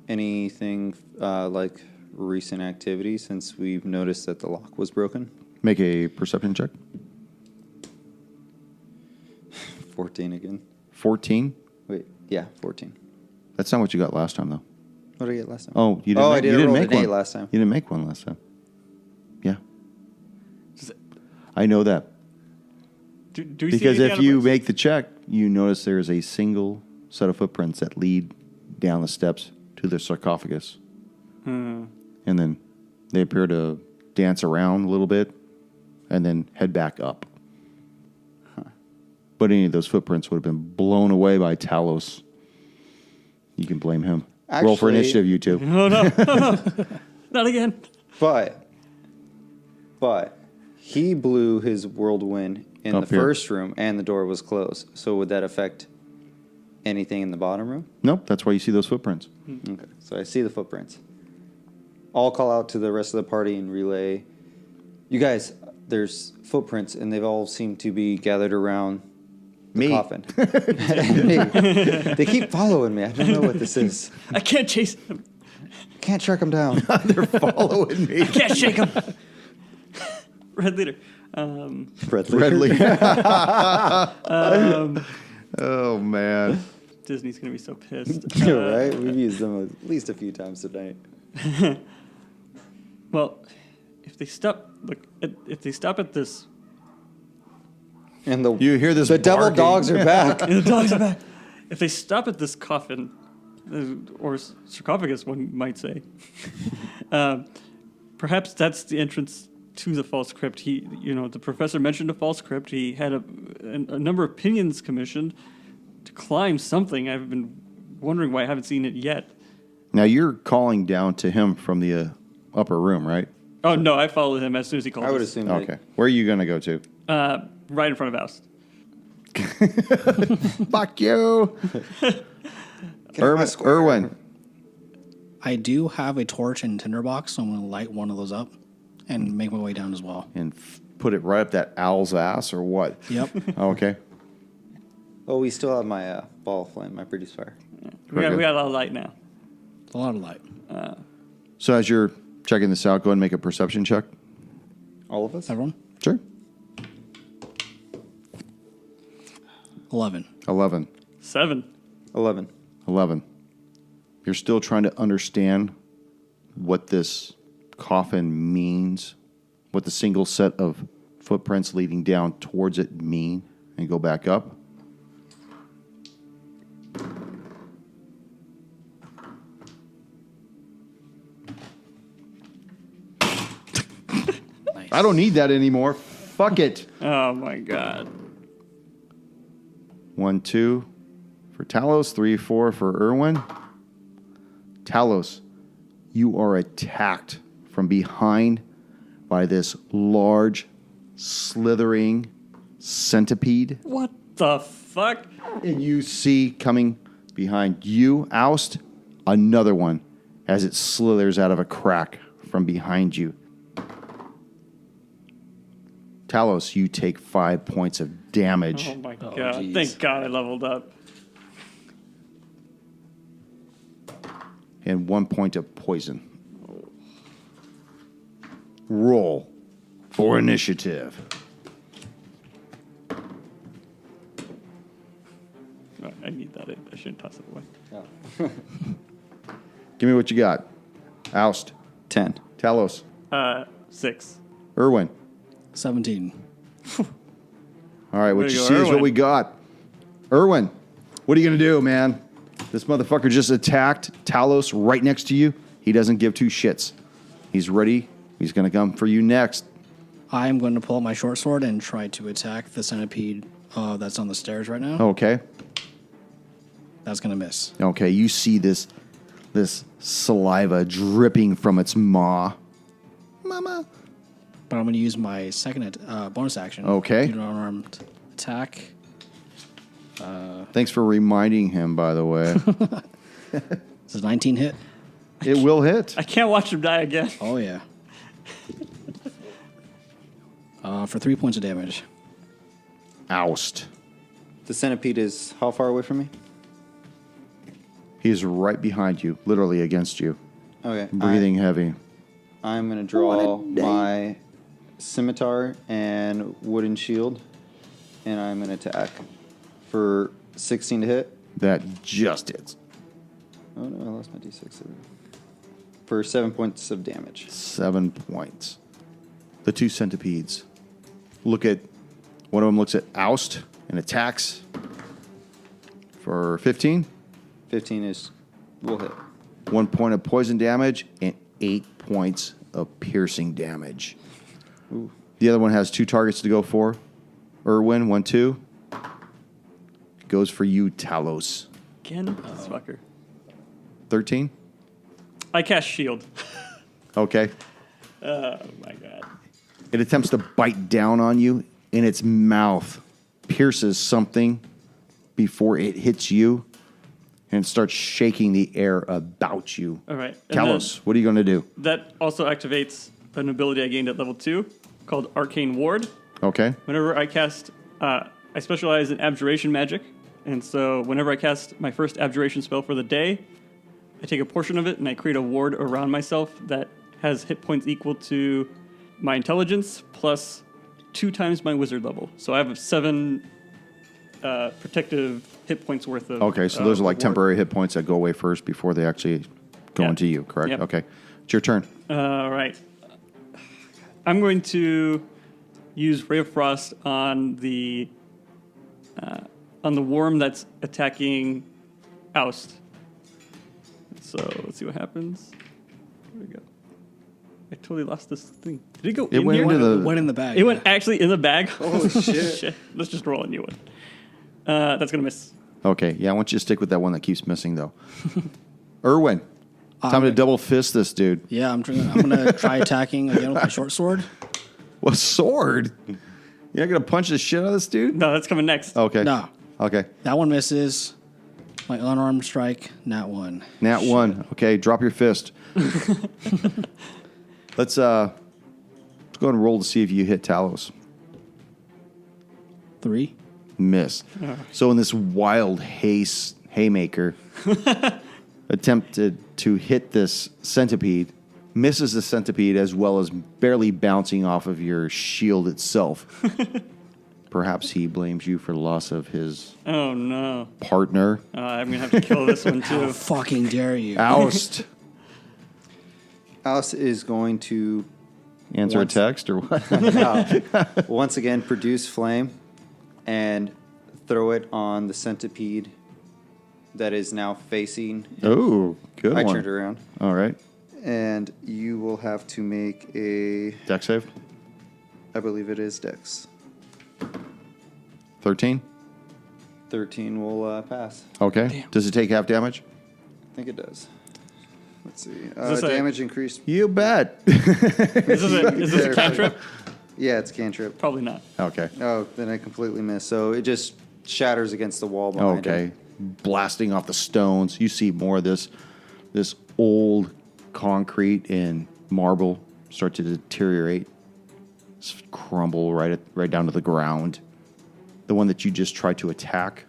D: Anything like recent activity since we've noticed that the lock was broken?
A: Make a perception check.
D: 14 again.
A: 14.
D: Wait, yeah, 14.
A: That's not what you got last time, though.
D: What did I get last time?
A: Oh, you didn't.
D: Oh,
A: make,
D: I did
A: you didn't
D: roll
A: make
D: an 8
A: one
D: last time.
A: You didn't make one last time. Yeah. I know that
B: Do we see
A: because
B: anything out
A: if
B: of
A: you
B: place?
A: make the check, you notice there is a single
E: set of footprints that lead down the steps to the sarcophagus. And then they appear to dance around a little bit and then head back up. But any of those footprints would have been blown away by Talos. You can blame him. Roll for
D: Actually-
E: initiative, you two.
B: Oh no, not again.
D: But he blew his whirlwind in
E: Up
D: the
E: here.
D: first room, and the door was closed. So would that affect anything in the bottom room?
E: Nope, that's why you see those footprints.
D: Okay, so I see the footprints. I'll call out to the rest of the party and relay. You guys, there's footprints, and they've all seemed to be gathered around the
E: Me.
D: coffin. Me. They keep following me. I don't know what this is.
B: I can't chase him.
D: Can't track them down.
E: They're following me.
B: I can't shake him. Red leader.
D: Red
E: Redley. Oh, man.
B: Disney's gonna be so pissed.
D: You're right. We've used them at least a few times tonight.
B: Well, if they stop, if they stop at this,
D: And the
E: You hear this
D: the devil
E: barking.
D: dogs are back.
B: the dogs are back. If they stop at this coffin, or sarcophagus, one might say, perhaps that's the entrance to the false crypt. The professor mentioned a false crypt. He had a number of opinions commissioned to climb something. I've been wondering why I haven't seen it yet.
E: Now, you're calling down to him from the upper room, right?
B: Oh no, I followed him as soon as he called.
D: I would
B: us.
D: assume.
E: Okay. Where are you going to go to?
B: Right in front of us.
E: Fuck you. Erwin.
C: I do have a torch and tinderbox, so I'm going to light one of those up and make my way down as well.
E: And put it right up that owl's ass or what?
C: Yep.
E: Oh, okay.
D: Oh, we still have my ball of flame, my produce fire.
B: We got a lot of light now.
C: A lot of light.
E: So as you're checking this out, go ahead and make a perception check.
D: All of us?
C: Everyone?
E: Sure.
C: 11.
E: 11.
B: 7.
D: 11.
E: 11. You're still trying to understand what this coffin means, what the single set of footprints leading down towards it mean, and go back up.
C: Nice.
E: I don't need that anymore. Fuck it.
B: Oh my god.
E: 1, 2 for Talos, 3, 4 for Erwin. Talos, you are attacked from behind by this large, slithering centipede.
B: What the fuck?
E: And you see coming behind you, Oust, another one as it slithers out of a crack from behind you. Talos, you take 5 points of damage.
B: Oh my god.
C: geez.
B: Thank God I leveled up.
E: And 1 point of poison. Roll for initiative.
B: Oh, I need that. I shouldn't toss it away.
E: Give me what you got. Oust.
D: 10.
E: Talos.
B: 6.
E: Erwin.
C: 17.
E: All right, what
B: Way to
E: you
B: go,
E: see is what
B: Erwin.
E: we got. Erwin, what are you going to do, man? This motherfucker just attacked Talos right next to you. He doesn't give two shits. He's ready. He's going to come for you next.
C: I am going to pull out my short sword and try to attack the centipede that's on the stairs right now.
E: Okay.
C: That's going to miss.
E: Okay, you see this saliva dripping from its maw. Mama.
C: But I'm going to use my second bonus action.
E: Okay.
C: Do an unarmed attack.
E: Thanks for reminding him, by the way.
C: Does 19 hit?
E: It will hit.
B: I can't watch him die again.
C: Oh, yeah. For 3 points of damage.
E: Oust.
D: The centipede is how far away from me?
E: He is right behind you, literally against you,
D: Okay.
E: breathing heavy.
D: I'm going to draw my scimitar and wooden shield, and I'm going to attack for 16 to hit.
E: That just hits.
D: Oh, no, I lost my d6. For 7 points of damage.
E: 7 points. The two centipedes one of them looks at Oust and attacks for 15.
D: 15 will hit.
E: 1 point of poison damage and 8 points of piercing damage.
D: Ooh.
E: The other one has 2 targets to go for. Irwin, 1, 2. Goes for you, Talos.
B: Again, this fucker.
E: 13.
B: I cast shield.
E: Okay.
B: Oh my god.
E: It attempts to bite down on you, and its mouth pierces something before it hits you, and it starts shaking the air about you.
B: All right. And
E: Talos, what are you going to do?
B: that also activates an ability I gained at level 2 called Arcane Ward.
E: Okay.
B: Whenever I cast, I specialize in abjuration magic, and so whenever I cast my first abjuration spell for the day, I take a portion of it and I create a ward around myself that has hit points equal to my intelligence plus 2 times my wizard level. So I have 7 protective hit points worth of.
E: Okay, so those are like
B: ward.
E: temporary hit points that go away first before they actually go
B: Yeah.
E: into you, correct?
B: Yep.
E: Okay. It's your turn.
B: All right. I'm going to use Ray of Frost on the worm that's attacking Oust. So let's see what happens. Where'd it go? I totally lost this thing. Did it go
E: It
B: in
E: went
B: here?
E: into the-
C: Went in the bag.
B: It went actually in the bag.
D: Oh, shit.
B: Let's just roll a new one. That's gonna miss.
E: Okay, yeah, I want you to stick with that one that keeps missing, though. Irwin, time to double fist this dude.
C: Yeah, I'm gonna try attacking again with my short sword.
E: What sword? You're not going to punch the shit out of this dude?
B: No, that's coming next.
E: Okay.
C: No,
E: Okay.
C: that one misses. My unarmed strike, nat 1.
E: Nat 1. Okay, drop your fist. Let's go and roll to see if you hit Talos.
C: 3.
E: Miss. So in this wild haymaker, attempted to hit this centipede, misses the centipede as well as barely bouncing off of your shield itself. Perhaps he blames you for the loss of his
B: Oh no.
E: partner.
B: I'm gonna have to kill this one
C: How
B: too.
C: fucking dare you?
E: Oust.
D: Alice is going to
E: Answer
D: Once-
E: a text or what?
D: once again produce flame and throw it on the centipede that is now facing.
E: Oh, good
D: I
E: one.
D: turned around.
E: All right.
D: And you will have to make a,
E: Deck save.
D: I believe it is Dex.
E: 13.
D: 13 will pass.
E: Okay.
B: Damn.
E: Does it take half damage?
D: I think it does. Let's see.
B: this a-
D: Damage increased.
E: You bet.
B: Is this a cantrip?
D: Yeah, it's cantrip.
B: Probably not.
E: Okay.
D: Oh, then I completely missed. So it just shatters against the wall behind
E: Okay.
D: it.
E: Blasting off the stones. You see more of this old concrete and marble start to deteriorate, crumble right down to the ground. The one that you just tried to attack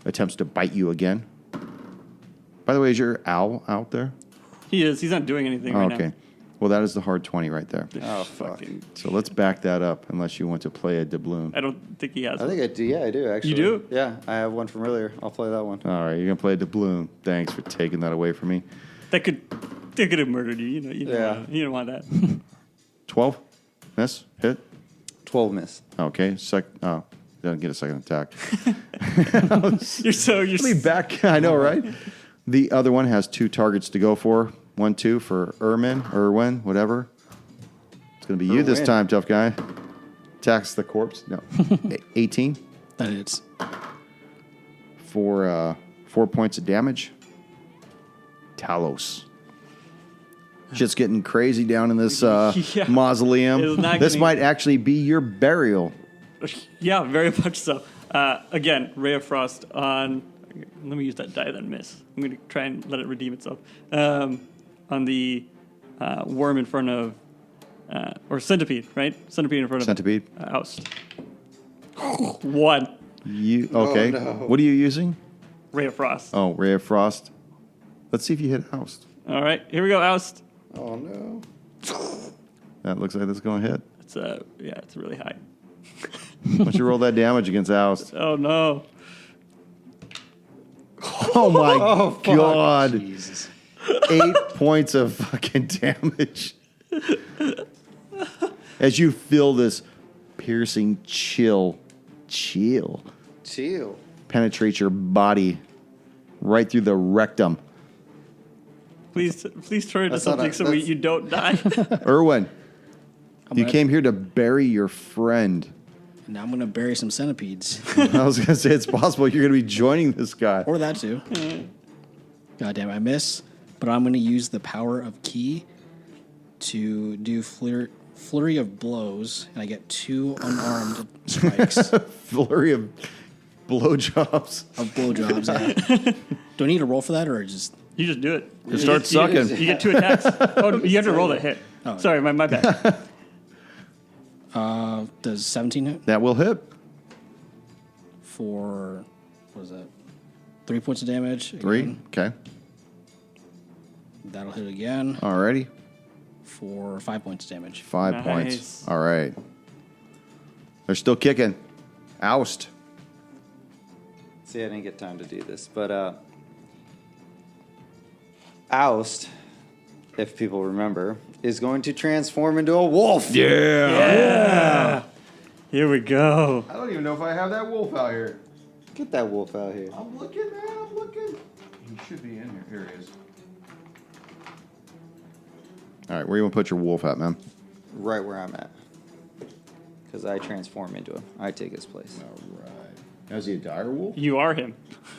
E: attempts to bite you again. By the way, is your owl out there?
B: He is. He's not doing anything right
E: Okay.
B: now.
E: Well, that is the hard 20 right there.
D: Oh, fuck.
B: Fucking.
E: So let's back that up unless you want to play a doubloon.
B: I don't think he has.
D: I think I do. Yeah, I do, actually.
B: You do?
D: Yeah, I have one from earlier. I'll play that one.
E: All right, you're going to play a doubloon. Thanks for taking that away from me.
B: That could have murdered you. You know. You didn't want that.
E: 12? Miss? Hit?
D: 12 miss.
E: Okay. Oh, doesn't get a second attack.
B: You're
E: Let me back. I know, right? The other one has 2 targets to go for. 1, 2 for Irwin, whatever. It's going to be you this
D: Irwin.
E: time, tough guy. Attacks the corpse. No. 18
C: That hits.
E: for 4 points of damage. Talos. Shit's getting crazy down in this
B: Yeah.
E: mausoleum.
B: It's not
E: This
B: getting-
E: might actually be your burial.
B: Yeah, very much so. Again, Ray of Frost on. Let me use that die that miss. I'm going to try and let it redeem itself. On the worm in front of, or centipede, right? Centipede in front of
E: Centipede.
B: Oust. 1.
E: You okay?
D: no.
E: What are you using?
B: Ray of Frost.
E: Oh, Ray of Frost. Let's see if you hit Oust.
B: All right, here we go, Oust.
D: Oh, no.
E: That looks like that's going to hit.
B: It's really high.
E: Why don't you roll that damage against Oust?
B: Oh no.
E: Oh my god!
C: Jesus.
E: 8 points of fucking damage. As you feel this piercing chill
D: Chill.
E: penetrates your body right through the rectum.
B: Please turn into
D: That's not
B: something
D: a-
B: so
D: that's-
B: you don't die.
E: Irwin, you
C: gonna-
E: came here to bury your friend.
C: Now I'm going to bury some centipedes.
E: I was going to say it's possible you're going to be joining this guy.
C: Or that too. God damn it, I miss. But I'm going to use the power of Ki to do flurry of blows, and I get 2 unarmed strikes
E: Flurry of blowjobs.
C: of blowjobs. Yeah. Do I need to roll for that, or just...
B: You just do it.
E: Just start sucking.
B: You get 2 attacks. Oh, you have to roll that hit.
C: Oh.
B: Sorry, my bad.
C: Does 17 hit
E: That will hit.
C: for... What is that? 3 points of damage.
E: 3.
C: Again.
E: Okay.
C: That'll hit again
E: Alrighty.
C: for 5 points of damage.
E: 5
B: Nice.
E: points. All right. They're still kicking. Oust.
D: See, I didn't get time to do this, but Oust, if people remember, is going to transform into a wolf.
B: Yeah. Here we go.
E: I don't even know if I have that wolf out here.
D: Get that wolf out here.
E: I'm looking, man. I'm looking. He should be in here. Here he is. All right, where you want to put your wolf at, man?
D: Right where I'm at. Because I transform into him. I take his place.
E: All right. Is he a dire wolf?
B: You are him.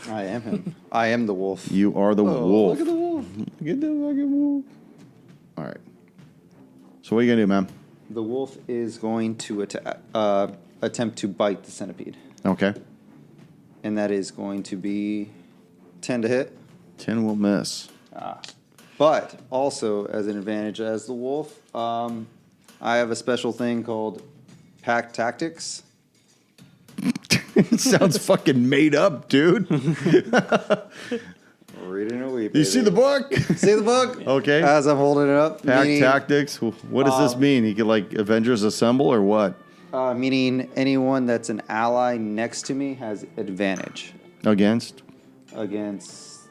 D: I am him. I am the wolf.
E: You are the wolf.
D: Look at the wolf.
E: Look at the fucking wolf. All right. So what are you gonna do, man?
D: The wolf is going to attempt to bite the centipede.
E: Okay.
D: And that is going to be 10 to hit.
E: 10 will miss.
D: But also, as an advantage as the wolf, I have a special thing called pack tactics.
E: It sounds fucking made up, dude.
D: Reading a wee.
E: You see the book?
D: See the book?
E: Okay.
D: As I'm holding it up.
E: Pack
D: meaning,
E: tactics. What does this mean? You could like Avengers Assemble or what?
D: meaning anyone that's an ally next to me has advantage
E: Against?
D: against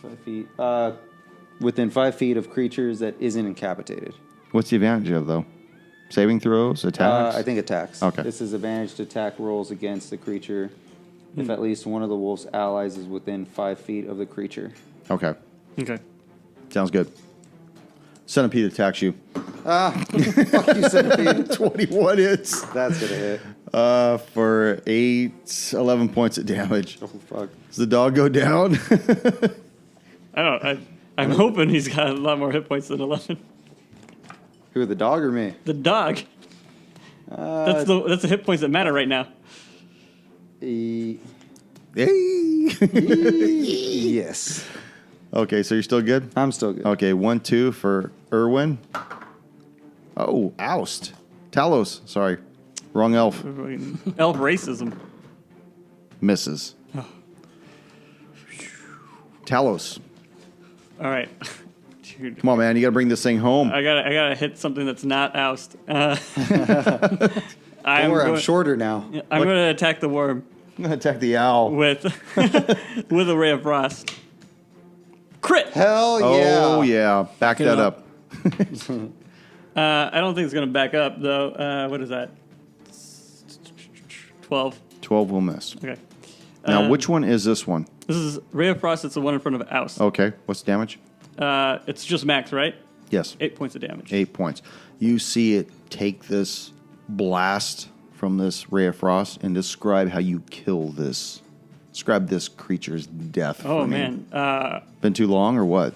D: 5 feet. Within 5 feet of creatures that isn't incapacitated.
E: What's the advantage of though? Saving throws, attacks?
D: I think attacks.
E: Okay.
D: This is advantage to attack rolls against the creature if at least one of the wolf's allies is within 5 feet of the creature.
E: Okay.
B: Okay.
E: Sounds good. Centipede attacks you.
D: Fuck you, centipede.
E: 21 hits.
D: That's gonna hit.
E: For 11 points of damage.
D: Oh fuck.
E: Does the dog go down?
B: I'm hoping he's got a lot more hit points than 11.
D: Who, the dog or me?
B: The dog. That's the hit points that matter right now.
E: Hey.
D: Yes.
E: Okay, so you're still good?
D: I'm still good.
E: Okay, 1-2 for Irwin. Oh, oust. Talos, sorry. Wrong elf.
B: Elf racism.
E: Misses. Talos.
B: All right. Dude.
E: Come on, man. You got to bring this thing home.
B: I gotta hit something that's not oust.
D: Don't worry, I'm shorter now.
B: I'm gonna attack the worm
E: I'm going to attack the owl.
B: with with a ray of frost. Crit.
D: Hell yeah.
E: Oh, yeah. Back that up.
B: I don't think it's gonna back up though. What is that? 12.
E: 12 will miss.
B: Okay.
E: Now, which one is this one?
B: This is ray of frost. It's the one in front of oust.
E: Okay. What's the damage?
B: It's just max, right?
E: Yes.
B: 8 points of damage.
E: 8 points. You see it take this blast from this ray of frost and describe how you kill this. Describe this creature's death.
B: Oh
E: for me.
B: man.
E: Been too long or what?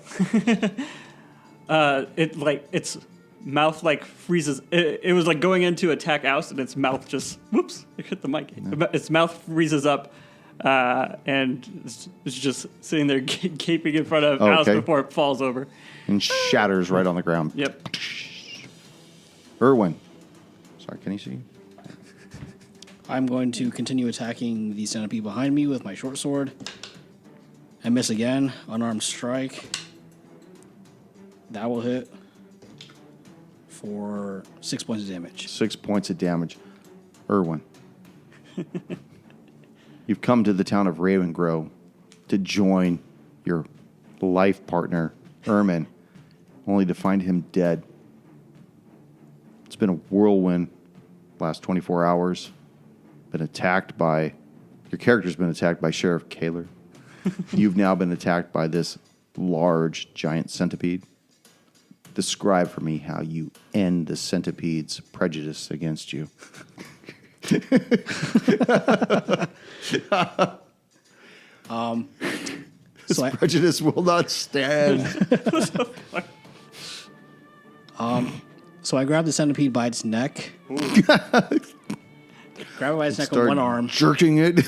B: Its mouth like freezes. It was like going into attack oust, and its mouth just whoops. It hit the mic. Its mouth freezes up, and it's just sitting there gaping in front of oust
E: Okay.
B: before it falls over.
E: And shatters right on the ground.
B: Yep.
E: Irwin. Sorry, can you see?
C: I'm going to continue attacking the centipede behind me with my short sword. I miss again. Unarmed strike. That will hit for 6 points of damage.
E: 6 points of damage. Irwin. You've come to the town of Ravengrow to join your life partner, Ermin, only to find him dead. It's been a whirlwind last 24 hours. Been attacked by Your character's been attacked by Sheriff Kaler. You've now been attacked by this large, giant centipede. Describe for me how you end the centipede's prejudice against you.
C: So I,
E: Prejudice will not stand.
C: so I grab the centipede by its neck. Grab it by its neck with one arm,
E: jerking it.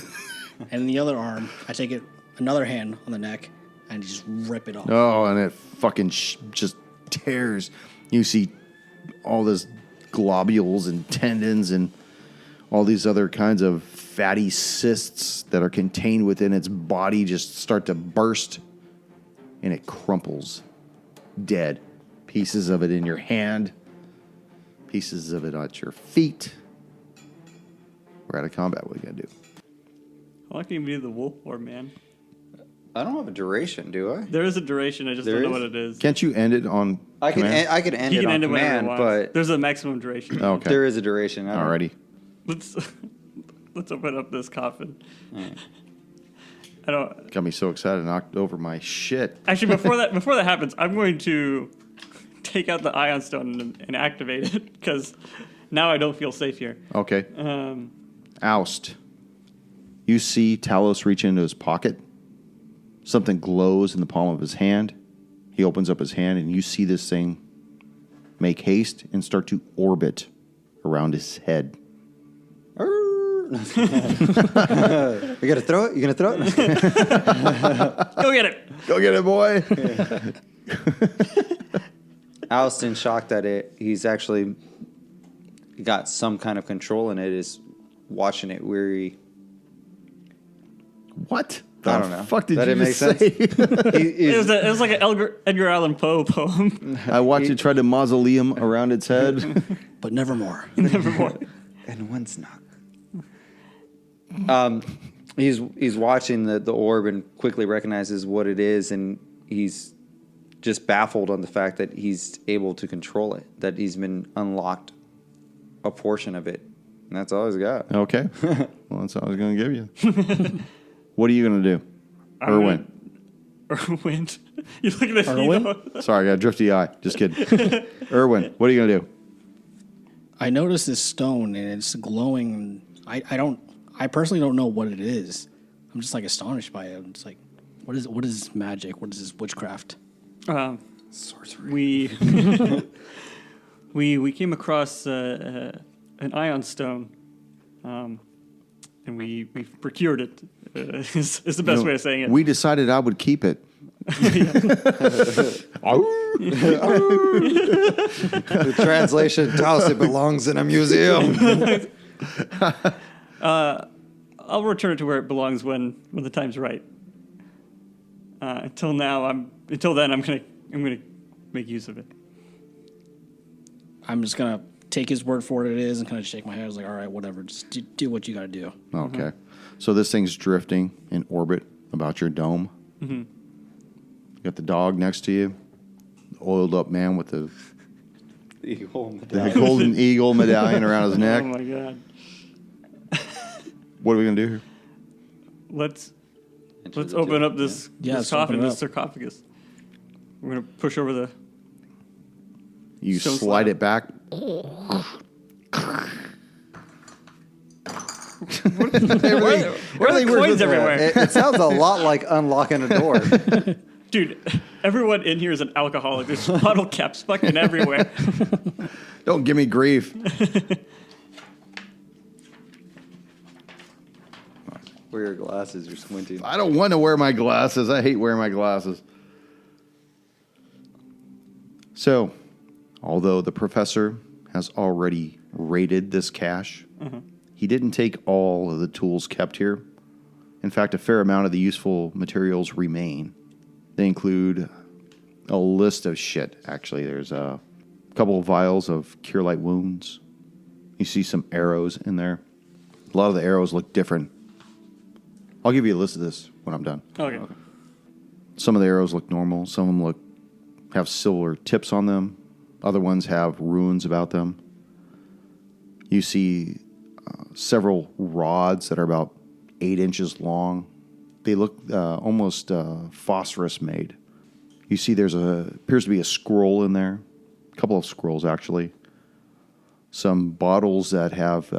C: and in the other arm, I take it another hand on the neck and just rip it off.
E: Oh, and it fucking just tears. You see all this globules and tendons and all these other kinds of fatty cysts that are contained within its body just start to burst, and it crumples dead. Pieces of it in your hand, pieces of it at your feet. We're out of combat. What are you going to do?
B: How long can you be the wolf for, man?
D: I don't have a duration, do I?
B: There is a duration. I just
D: There
B: don't know
D: is?
B: what it is.
E: Can't you end it on
D: I could
E: command?
D: I could end
B: He
D: it
B: can
D: on
B: end it whenever he
D: command,
B: wants.
D: but
B: There's a maximum duration.
E: Okay.
D: there is a duration. I don't-
E: Alrighty.
B: Let's open up this coffin.
D: Alright.
B: I don't.
E: Got me so excited. I knocked over my shit.
B: Actually, before that happens, I'm going to take out the ion stone and activate it because now I don't feel safe here.
E: Okay. Oust. You see Talos reach into his pocket. Something glows in the palm of his hand. He opens up his hand, and you see this thing make haste and start to orbit around his head.
D: You gotta throw it? You gonna throw it?
B: Go get it.
E: Go get it, boy.
D: Alston, shocked at it, he's actually got some kind of control in it, is watching it weary.
E: What?
D: I don't know.
E: Fuck did
D: That
E: you
D: didn't
E: just
D: make
E: say?
B: It was like an Edgar Allan Poe poem.
E: I watched you try to mausoleum around its head.
C: But nevermore.
B: Nevermore.
D: And one's not. He's watching the orb and quickly recognizes what it is, and he's just baffled on the fact that he's able to control it, that he's been unlocked a portion of it. And that's all he's got.
E: Okay. Well, that's all I was going to give you. What are you going to do? Erwin.
B: Erwin. You're looking at me.
C: Erwin?
B: though.
E: Sorry, I got a drifty eye. Just kidding. Erwin, what are you going to do?
C: I noticed this stone and it's glowing. I personally don't know what it is. I'm just like astonished by it. I'm just like, what is magic? What is this witchcraft?
D: Sorcery.
B: We came across an ion stone, and we procured it. Is the best way of saying it.
E: We decided I would keep it.
D: The translation tells it belongs in a museum.
B: I'll return it to where it belongs when the time's right. Until then, I'm gonna make use of it.
C: I'm just gonna take his word for what it is and kind of shake my head. I was like, all right, whatever. Just do what you got to do.
E: Okay. So this thing's drifting in orbit about your dome. Mm-hmm. You got the dog next to you, the oiled up man with the golden eagle medallion around his neck.
B: Oh my god!
E: What are we going to do here?
B: Let's open up this
C: let's
B: coffin,
C: open it
B: this
C: up.
B: sarcophagus. We're gonna push over the.
E: You
B: So
E: slide
B: slap.
E: it back.
B: Where are the coins everywhere?
D: It sounds a lot like unlocking a door.
B: Dude, everyone in here is an alcoholic. There's bottle caps fucking everywhere.
E: Don't give me grief.
D: Wear your glasses, you're squinting.
E: I don't want to wear my glasses. I hate wearing my glasses. So, although the professor has already raided this cache, he didn't take all of the tools kept here. In fact, a fair amount of the useful materials remain. They include a list of shit, actually. There's a couple of vials of cure light wounds. You see some arrows in there. A lot of the arrows look different. I'll give you a list of this when I'm done.
B: Okay.
E: Some of the arrows look normal. Some of them have silver tips on them. Other ones have runes about them. You see several rods that are about
A: 8 inches long. They look almost phosphorus made. You see appears to be a scroll in there. A couple of scrolls, actually. Some bottles that have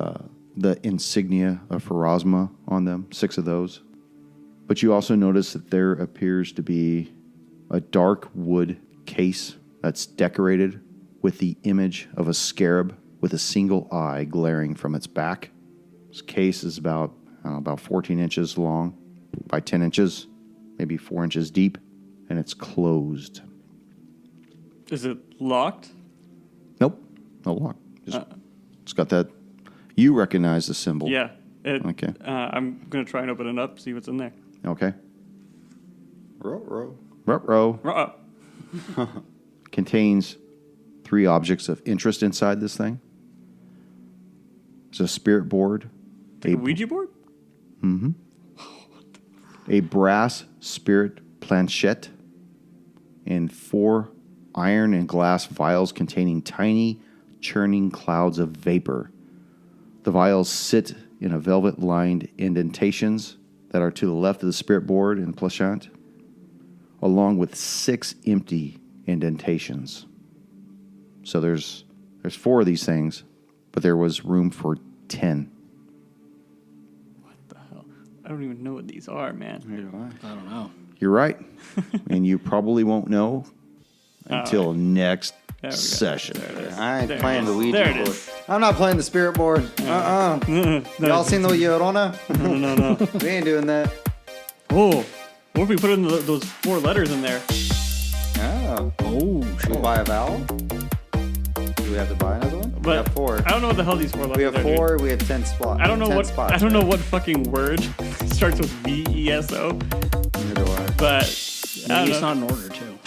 A: the insignia of Pharasma on them, 6 of those. But you also notice that there appears to be a dark wood case that's decorated with the image of a scarab with a single eye glaring from its back. This case is about 14 inches long by 10 inches, maybe 4 inches deep, and it's closed.
B: Is it locked?
A: Nope, no lock. It's got that. You recognize the symbol.
B: Yeah.
A: Okay.
B: I'm going to try and open it up, see what's in there.
A: Okay.
D: Ruh-roh.
A: Ruh-roh.
B: Uh-oh.
A: Contains 3 objects of interest inside this thing. There's a spirit board.
B: A Ouija board?
A: A brass spirit planchette. And 4 iron and glass vials containing tiny churning clouds of vapor. The vials sit in a velvet-lined indentations that are to the left of the spirit board in planchette, along with 6 empty indentations. So there's 4 of these things, but there was room for 10.
B: What the hell? I don't even know what these are, man.
C: I don't know.
A: You're right. And you probably won't know until next
B: There we go.
A: session.
D: I ain't
B: There
D: playing
B: it
D: the
B: is.
D: Ouija
B: There it
D: board.
B: is.
D: I'm not playing the spirit board. Y'all seen the Llorona?
B: No.
D: We ain't doing that.
B: Oh, what if we put in those 4 letters in there?
D: Oh.
C: Oh,
D: We'll buy a vowel. Do we have to buy another one? We
B: But
D: have 4.
B: I don't know what the hell these 4 letters
D: We
B: are.
D: have
B: dude.
D: 4. We have 10 spots.
B: I don't know
D: 10
B: what
D: spots.
B: I don't know what fucking word starts with VESO,
D: Neither do I.
B: but I
C: maybe
B: don't
C: it's
B: know.
C: not in order too.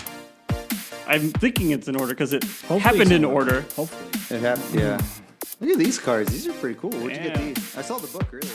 B: I'm thinking it's in order because it
C: Hopefully
B: happened
C: it's
B: in order.
C: Hopefully.
D: It happened. Yeah. Look at these cards. These are pretty cool. Where'd you get
B: Yeah.
D: these? I saw the book earlier.